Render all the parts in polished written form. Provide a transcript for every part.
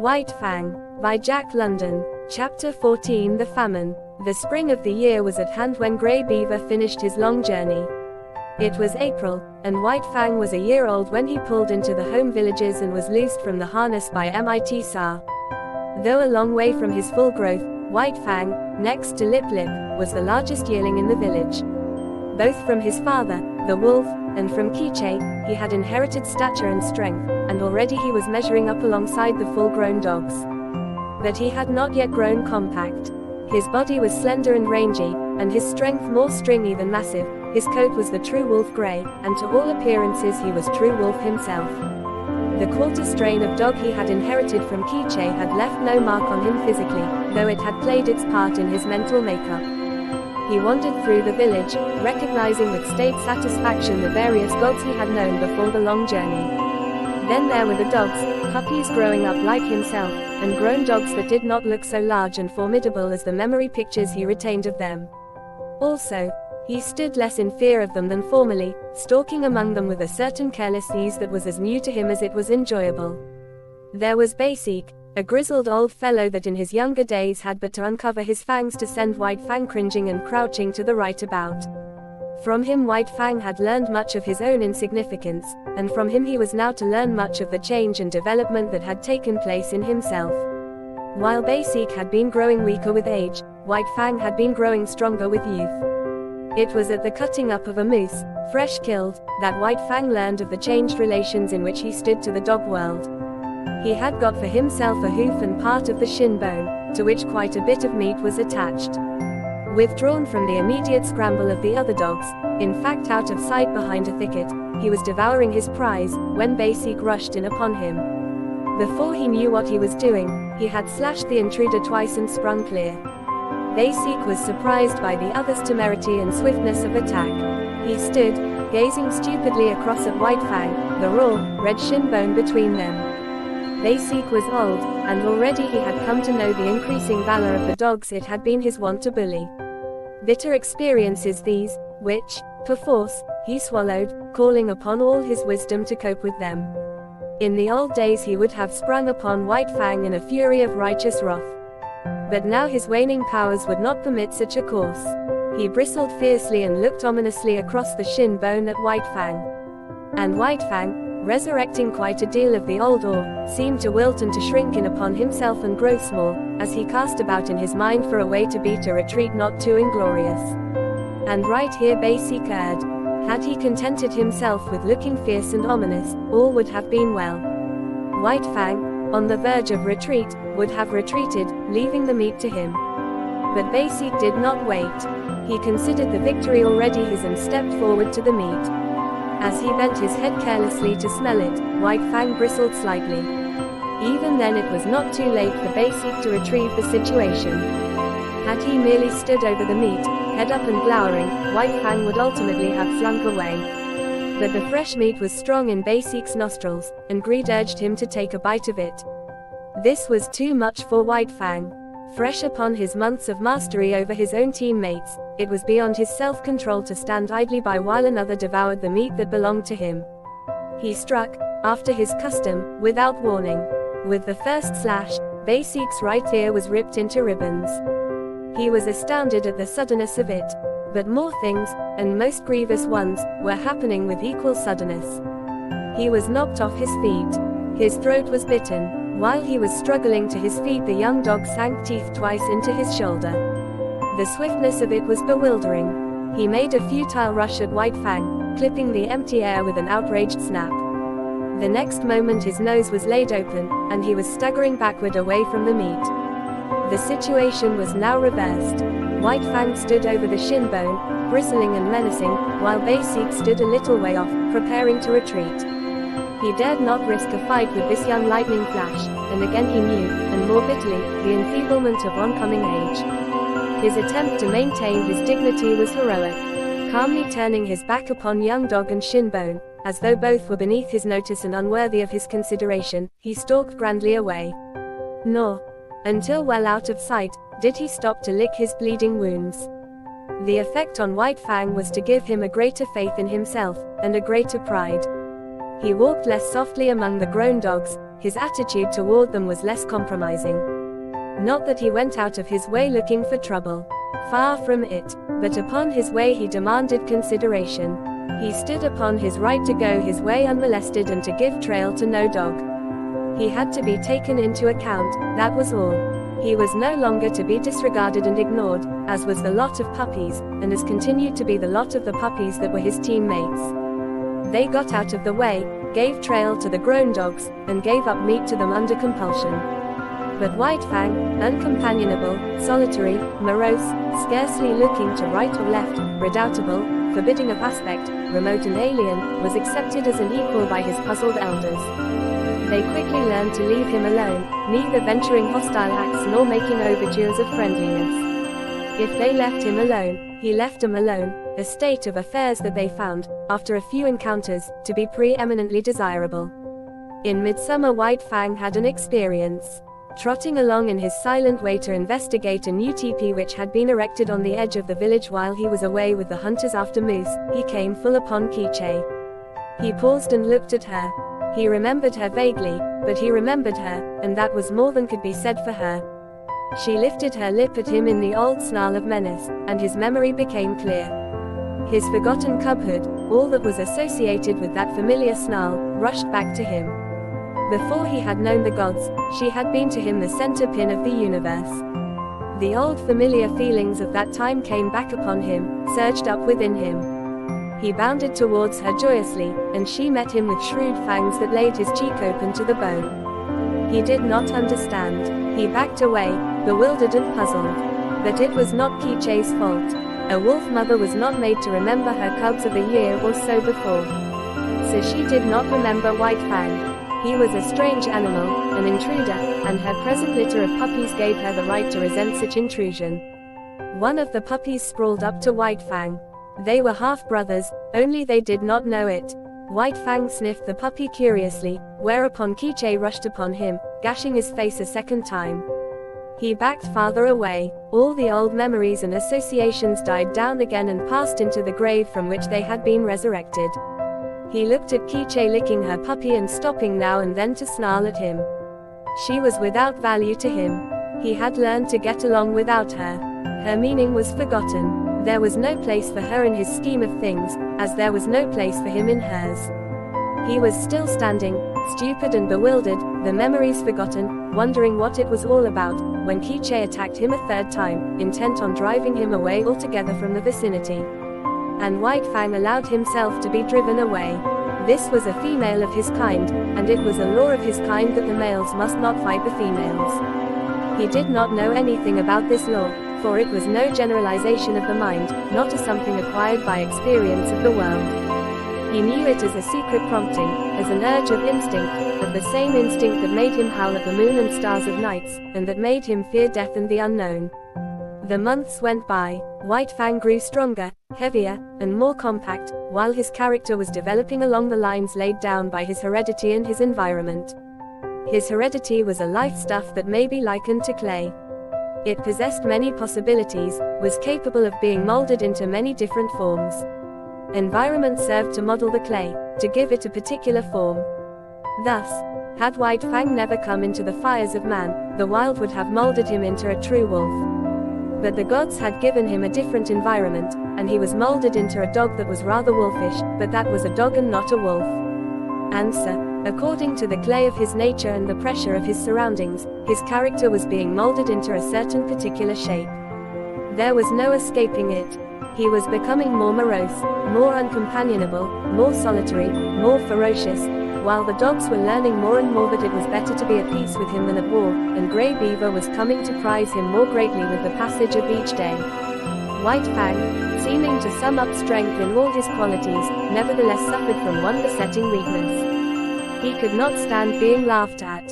White Fang, by Jack London. Chapter 14. The Famine. The spring of the year was at hand when Grey Beaver finished his long journey. It was April, and White Fang was a year old when he pulled into the home villages and was loosed from the harness by Mit-Sa. Though a long way from his full growth, White Fang, next to Lip Lip, was the largest yearling in the village. Both from his father, the wolf, and from Quiche, he had inherited stature and strength, and already he was measuring up alongside the full-grown dogs. But he had not yet grown compact. His body was slender and rangy, and his strength more stringy than massive. His coat was the true wolf grey, and to all appearances he was true wolf himself. The quarter strain of dog he had inherited from Quiche had left no mark on him physically, though it had played its part in his mental makeup. He wandered through the village, recognizing with staid satisfaction the various dogs he had known before the long journey. Then there were the dogs, puppies growing up like himself, and grown dogs that did not look so large and formidable as the memory pictures he retained of them. Also, he stood less in fear of them than formerly, stalking among them with a certain careless ease that was as new to him as it was enjoyable. There was Basic, a grizzled old fellow that in his younger days had but to uncover his fangs to send White Fang cringing and crouching to the right about. From him White Fang had learned much of his own insignificance, and from him he was now to learn much of the change and development that had taken place in himself. While Basic had been growing weaker with age, White Fang had been growing stronger with youth. It was at the cutting up of a moose, fresh killed, that White Fang learned of the changed relations in which he stood to the dog world. He had got for himself a hoof and part of the shin bone, to which quite a bit of meat was attached. Withdrawn from the immediate scramble of the other dogs, in fact out of sight behind a thicket, he was devouring his prize, when Basic rushed in upon him. Before he knew what he was doing, he had slashed the intruder twice and sprung clear. Basic was surprised by the other's temerity and swiftness of attack. He stood, gazing stupidly across at White Fang, the raw, red shin bone between them. Basic was old, and already he had come to know the increasing valor of the dogs it had been his wont to bully. Bitter experiences these, which, perforce, he swallowed, calling upon all his wisdom to cope with them. In the old days he would have sprung upon White Fang in a fury of righteous wrath. But now his waning powers would not permit such a course. He bristled fiercely and looked ominously across the shin bone at White Fang. And White Fang, resurrecting quite a deal of the old awe, seemed to wilt and to shrink in upon himself and grow small, as he cast about in his mind for a way to beat a retreat not too inglorious. And right here Basic erred. Had he contented himself with looking fierce and ominous, all would have been well. White Fang, on the verge of retreat, would have retreated, leaving the meat to him. But Basic did not wait. He considered the victory already his and stepped forward to the meat. As he bent his head carelessly to smell it, White Fang bristled slightly. Even then it was not too late for Basic to retrieve the situation. Had he merely stood over the meat, head up and glowering, White Fang would ultimately have slunk away. But the fresh meat was strong in Basic's nostrils, and greed urged him to take a bite of it. This was too much for White Fang. Fresh upon his months of mastery over his own teammates, it was beyond his self-control to stand idly by while another devoured the meat that belonged to him. He struck, after his custom, without warning. With the first slash, Basic's right ear was ripped into ribbons. He was astounded at the suddenness of it. But more things, and most grievous ones, were happening with equal suddenness. He was knocked off his feet. His throat was bitten. While he was struggling to his feet, the young dog sank teeth twice into his shoulder. The swiftness of it was bewildering. He made a futile rush at White Fang, clipping the empty air with an outraged snap. The next moment his nose was laid open, and he was staggering backward away from the meat. The situation was now reversed. White Fang stood over the shin bone, bristling and menacing, while Basic stood a little way off, preparing to retreat. He dared not risk a fight with this young lightning flash, and again he knew, and more bitterly, the enfeeblement of oncoming age. His attempt to maintain his dignity was heroic. Calmly turning his back upon young dog and shin bone, as though both were beneath his notice and unworthy of his consideration, he stalked grandly away. Nor, until well out of sight, did he stop to lick his bleeding wounds. The effect on White Fang was to give him a greater faith in himself, and a greater pride. He walked less softly among the grown dogs, his attitude toward them was less compromising. Not that he went out of his way looking for trouble. Far from it. But upon his way he demanded consideration. He stood upon his right to go his way unmolested and to give trail to no dog. He had to be taken into account, that was all. He was no longer to be disregarded and ignored, as was the lot of puppies, and as continued to be the lot of the puppies that were his teammates. They got out of the way, gave trail to the grown dogs, and gave up meat to them under compulsion. But White Fang, uncompanionable, solitary, morose, scarcely looking to right or left, redoubtable, forbidding of aspect, remote and alien, was accepted as an equal by his puzzled elders. They quickly learned to leave him alone, neither venturing hostile acts nor making overtures of friendliness. If they left him alone, he left them alone, a state of affairs that they found, after a few encounters, to be preeminently desirable. In midsummer White Fang had an experience. Trotting along in his silent way to investigate a new teepee which had been erected on the edge of the village while he was away with the hunters after moose, he came full upon Quiche. He paused and looked at her. He remembered her vaguely, but he remembered her, and that was more than could be said for her. She lifted her lip at him in the old snarl of menace, and his memory became clear. His forgotten cubhood, all that was associated with that familiar snarl, rushed back to him. Before he had known the gods, she had been to him the center pin of the universe. The old familiar feelings of that time came back upon him, surged up within him. He bounded towards her joyously, and she met him with shrewd fangs that laid his cheek open to the bone. He did not understand. He backed away, bewildered and puzzled. But it was not Quiche's fault. A wolf mother was not made to remember her cubs of a year or so before. So she did not remember White Fang. He was a strange animal, an intruder, and her present litter of puppies gave her the right to resent such intrusion. One of the puppies sprawled up to White Fang. They were half-brothers, only they did not know it. White Fang sniffed the puppy curiously, whereupon Quiche rushed upon him, gashing his face a second time. He backed farther away. All the old memories and associations died down again and passed into the grave from which they had been resurrected. He looked at Quiche licking her puppy and stopping now and then to snarl at him. She was without value to him. He had learned to get along without her. Her meaning was forgotten. There was no place for her in his scheme of things, as there was no place for him in hers. He was still standing, stupid and bewildered, the memories forgotten, wondering what it was all about, when Quiche attacked him a third time, intent on driving him away altogether from the vicinity. And White Fang allowed himself to be driven away. This was a female of his kind, and it was a law of his kind that the males must not fight the females. He did not know anything about this law, for it was no generalization of the mind, not a something acquired by experience of the world. He knew it as a secret prompting, as an urge of instinct, of the same instinct that made him howl at the moon and stars of nights, and that made him fear death and the unknown. The months went by. White Fang grew stronger, heavier, and more compact, while his character was developing along the lines laid down by his heredity and his environment. His heredity was a life stuff that may be likened to clay. It possessed many possibilities, was capable of being molded into many different forms. Environment served to model the clay, to give it a particular form. Thus, had White Fang never come into the fires of man, the wild would have molded him into a true wolf. But the gods had given him a different environment, and he was molded into a dog that was rather wolfish, but that was a dog and not a wolf. Answer: according to the clay of his nature and the pressure of his surroundings, his character was being molded into a certain particular shape. There was no escaping it. He was becoming more morose, more uncompanionable, more solitary, more ferocious, while the dogs were learning more and more that it was better to be at peace with him than at war, and Grey Beaver was coming to prize him more greatly with the passage of each day. White Fang, seeming to sum up strength in all his qualities, nevertheless suffered from one besetting weakness. He could not stand being laughed at.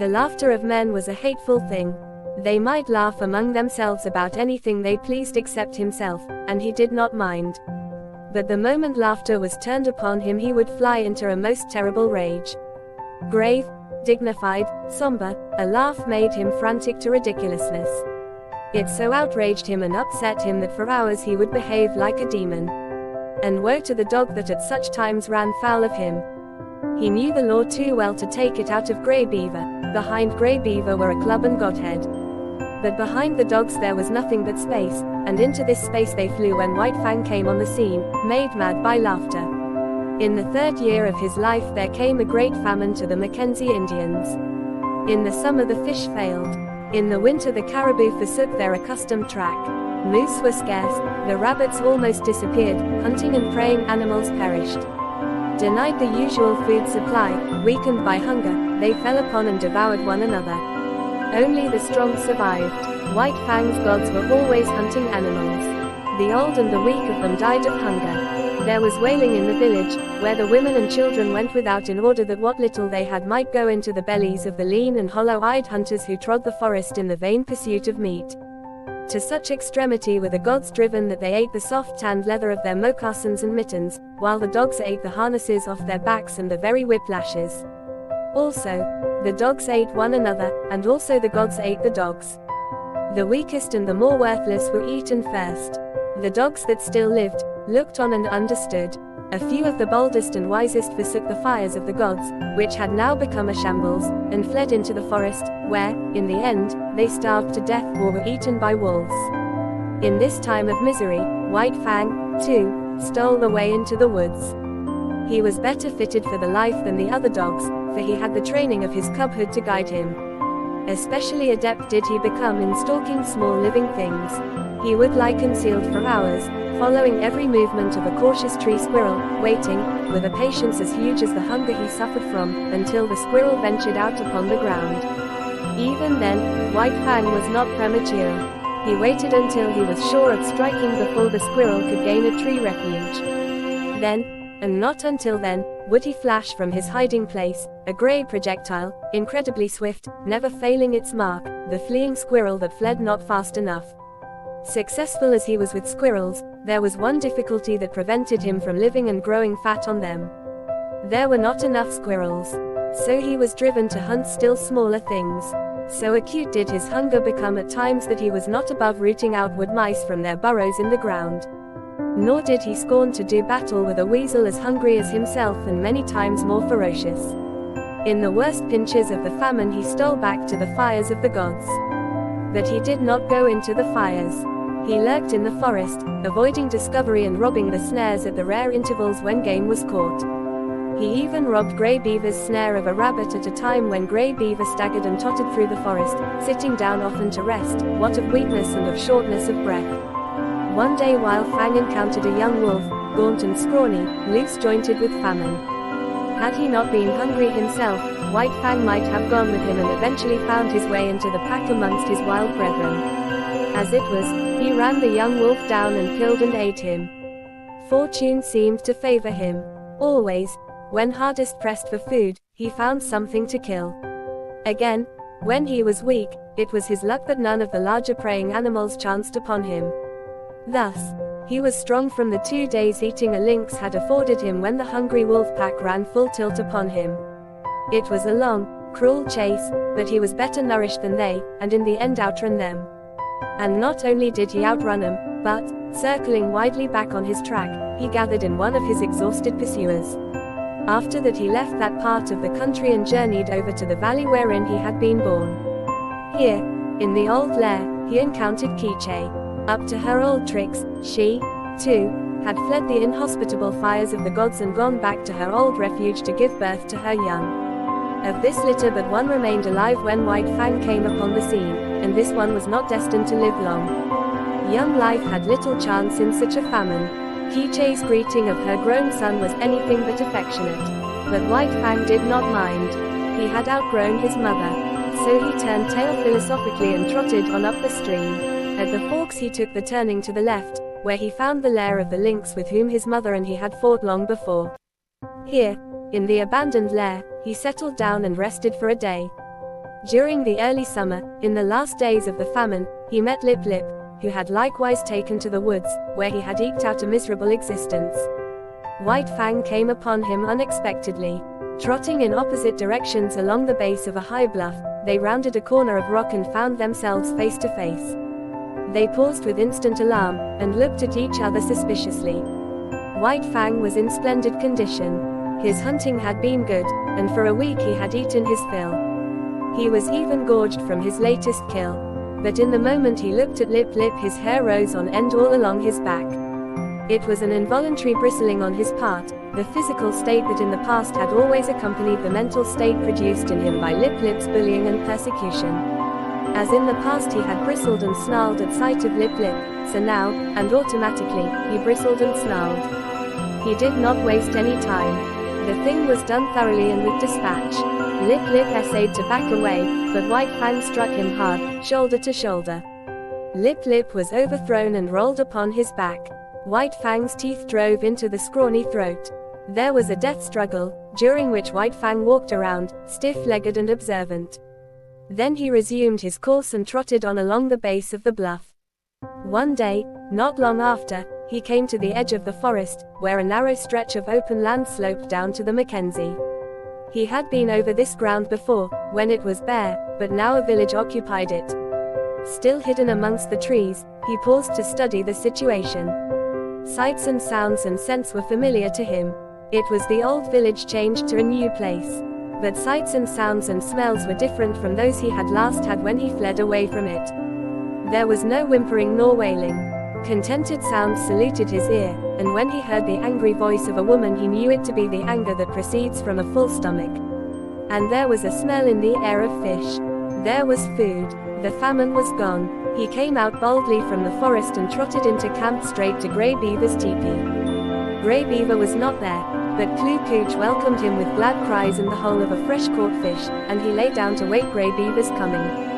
The laughter of men was a hateful thing. They might laugh among themselves about anything they pleased except himself, and he did not mind. But the moment laughter was turned upon him he would fly into a most terrible rage. Grave, dignified, somber, a laugh made him frantic to ridiculousness. It so outraged him and upset him that for hours he would behave like a demon. And woe to the dog that at such times ran foul of him. He knew the law too well to take it out of Grey Beaver. Behind Grey Beaver were a club and Godhead. But behind the dogs there was nothing but space, and into this space they flew when White Fang came on the scene, made mad by laughter. In the 3rd year of his life there came a great famine to the Mackenzie Indians. In the summer the fish failed. In the winter the caribou forsook their accustomed track. Moose were scarce, the rabbits almost disappeared, hunting and preying animals perished. Denied the usual food supply, weakened by hunger, they fell upon and devoured one another. Only the strong survived. White Fang's gods were always hunting animals. The old and the weak of them died of hunger. There was wailing in the village, where the women and children went without in order that what little they had might go into the bellies of the lean and hollow-eyed hunters who trod the forest in the vain pursuit of meat. To such extremity were the gods driven that they ate the soft tanned leather of their moccasins and mittens, while the dogs ate the harnesses off their backs and the very whiplashes. Also, the dogs ate one another, and also the gods ate the dogs. The weakest and the more worthless were eaten first. The dogs that still lived, looked on and understood. A few of the boldest and wisest forsook the fires of the gods, which had now become a shambles, and fled into the forest, where, in the end, they starved to death or were eaten by wolves. In this time of misery, White Fang, too, stole away into the woods. He was better fitted for the life than the other dogs, for he had the training of his cubhood to guide him. Especially adept did he become in stalking small living things. He would lie concealed for hours, following every movement of a cautious tree squirrel, waiting, with a patience as huge as the hunger he suffered from, until the squirrel ventured out upon the ground. Even then, White Fang was not premature. He waited until he was sure of striking before the squirrel could gain a tree refuge. Then, and not until then, would he flash from his hiding place, a grey projectile, incredibly swift, never failing its mark, the fleeing squirrel that fled not fast enough. Successful as he was with squirrels, there was one difficulty that prevented him from living and growing fat on them. There were not enough squirrels. So he was driven to hunt still smaller things. So acute did his hunger become at times that he was not above rooting out wood mice from their burrows in the ground. Nor did he scorn to do battle with a weasel as hungry as himself and many times more ferocious. In the worst pinches of the famine he stole back to the fires of the gods. But he did not go into the fires. He lurked in the forest, avoiding discovery and robbing the snares at the rare intervals when game was caught. He even robbed Grey Beaver's snare of a rabbit at a time when Grey Beaver staggered and tottered through the forest, sitting down often to rest, what of weakness and of shortness of breath. One day while Fang encountered a young wolf, gaunt and scrawny, loose-jointed with famine. Had he not been hungry himself, White Fang might have gone with him and eventually found his way into the pack amongst his wild brethren. As it was, he ran the young wolf down and killed and ate him. Fortune seemed to favor him. Always, when hardest pressed for food, he found something to kill. Again, when he was weak, it was his luck that none of the larger preying animals chanced upon him. Thus, he was strong from the 2 days eating a lynx had afforded him when the hungry wolf pack ran full tilt upon him. It was a long, cruel chase, but he was better nourished than they, and in the end outran them. And not only did he outrun them, but, circling widely back on his track, he gathered in one of his exhausted pursuers. After that he left that part of the country and journeyed over to the valley wherein he had been born. Here, in the old lair, he encountered Quiche. Up to her old tricks, she, too, had fled the inhospitable fires of the gods and gone back to her old refuge to give birth to her young. Of this litter but one remained alive when White Fang came upon the scene, and this one was not destined to live long. Young life had little chance in such a famine. Quiche's greeting of her grown son was anything but affectionate. But White Fang did not mind. He had outgrown his mother. So he turned tail philosophically and trotted on up the stream. At the forks he took the turning to the left, where he found the lair of the lynx with whom his mother and he had fought long before. Here, in the abandoned lair, he settled down and rested for a day. During the early summer, in the last days of the famine, he met Lip Lip, who had likewise taken to the woods, where he had eked out a miserable existence. White Fang came upon him unexpectedly. Trotting in opposite directions along the base of a high bluff, they rounded a corner of rock and found themselves face to face. They paused with instant alarm, and looked at each other suspiciously. White Fang was in splendid condition. His hunting had been good, and for a week he had eaten his fill. He was even gorged from his latest kill. But in the moment he looked at Lip Lip, his hair rose on end all along his back. It was an involuntary bristling on his part, the physical state that in the past had always accompanied the mental state produced in him by Lip Lip's bullying and persecution. As in the past he had bristled and snarled at sight of Lip Lip, so now, and automatically, he bristled and snarled. He did not waste any time. The thing was done thoroughly and with dispatch. Lip Lip essayed to back away, but White Fang struck him hard, shoulder to shoulder. Lip Lip was overthrown and rolled upon his back. White Fang's teeth drove into the scrawny throat. There was a death struggle, during which White Fang walked around, stiff-legged and observant. Then he resumed his course and trotted on along the base of the bluff. One day, not long after, he came to the edge of the forest, where a narrow stretch of open land sloped down to the Mackenzie. He had been over this ground before, when it was bare, but now a village occupied it. Still hidden amongst the trees, he paused to study the situation. Sights and sounds and scents were familiar to him. It was the old village changed to a new place. But sights and sounds and smells were different from those he had last had when he fled away from it. There was no whimpering nor wailing. Contented sounds saluted his ear, and when he heard the angry voice of a woman he knew it to be the anger that proceeds from a full stomach. And there was a smell in the air of fish. There was food. The famine was gone. He came out boldly from the forest and trotted into camp straight to Grey Beaver's teepee. Grey Beaver was not there, but Kloo Kooch welcomed him with glad cries and the whole of a fresh caught fish, and he lay down to wait Grey Beaver's coming.